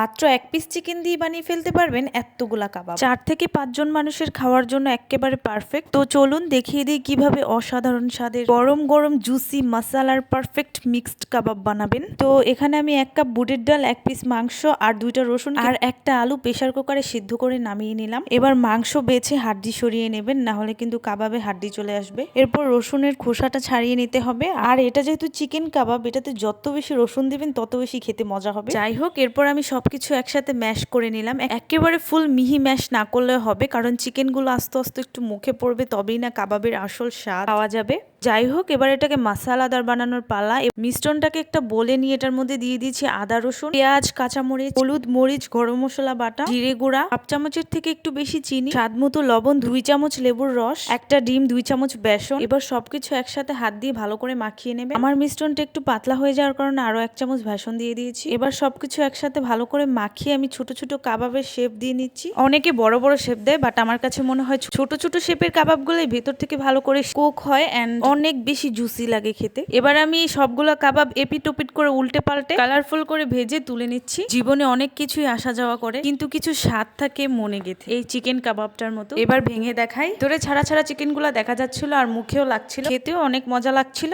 মাত্র 1 piece chicken দিয়ে বানিয়ে ফেলতে পারবেন এতগুলা কাবাব। 4 থেকে 5 জন মানুষের খাওয়ার জন্য একেবারে পারফেক্ট। তো চলুন দেখিয়ে দিই কিভাবে অসাধারণ স্বাদের গরম গরম জুসি মাসালার পারফেক্ট মিক্সড কাবাব বানাবেন। তো এখানে আমি 1 কাপ বুটের ডাল, 1 পিস মাংস আর 2টা রসুন আর একটা আলু প্রেসার কুকারে সিদ্ধ করে নামিয়ে নিলাম। এবার মাংস বেছে হাড্ডি সরিয়ে নেবেন, না হলে কিন্তু কাবাবে হাড্ডি চলে আসবে। এরপর রসুনের খোসাটা ছাড়িয়ে নিতে হবে। আর এটা যেহেতু চিকেন কাবাব, এটাতে যত বেশি রসুন দিবেন তত বেশি খেতে মজা হবে। যাই হোক, এরপর আমি সবকিছু একসাথে ম্যাশ করে নিলাম। একেবারে ফুল মিহি ম্যাশ না করলে হবে, কারণ চিকেনগুলো আস্তে আস্তে একটু মুখে পড়বে, তবেই না কাবাবের আসল স্বাদ পাওয়া যাবে। যাই হোক, এবার এটাকে মাসালাদার বানানোর পালা। মিশ্রণটাকে একটা বলে নিয়ে এটার মধ্যে দিয়ে দিয়েছি আদা, রসুন, পেঁয়াজ, কাঁচামরিচ, হলুদ, মরিচ, গরম মশলা বাটা, জিরে গুঁড়া, হাফ চামচের থেকে একটু বেশি চিনি, স্বাদ মতো লবণ, 2 চামচ লেবুর রস, একটা ডিম, 2 চামচ বেসন। এবার সবকিছু একসাথে হাত দিয়ে ভালো করে মাখিয়ে নেবে। আমার মিশ্রণটা একটু পাতলা হয়ে যাওয়ার কারণে আরো 1 চামচ বেসন দিয়ে দিয়েছি। এবার সবকিছু একসাথে ভালো করে মাখিয়ে আমি ছোট ছোট কাবাবের শেপ দিয়ে নিচ্ছি। অনেকে বড় বড় শেপ দেয়, বাট আমার কাছে মনে হয় ছোট ছোট শেপের কাবাবগুলোই ভেতর থেকে ভালো করে কুক হয় এন্ড অনেক বেশি জুসি লাগে খেতে। এবার আমি সবগুলো কাবাব এপিট ওপিট করে উল্টে পাল্টে কালারফুল করে ভেজে তুলে নিচ্ছি। জীবনে অনেক কিছুই আসা যাওয়া করে, কিন্তু কিছু স্বাদ থাকে মনে গেঁথে, এই চিকেন কাবাবটার মতো। এবার ভেঙে দেখাই। তোরে ছাড়া ছাড়া চিকেন গুলা দেখা যাচ্ছিল আর মুখেও লাগছিল, খেতেও অনেক মজা লাগছিল।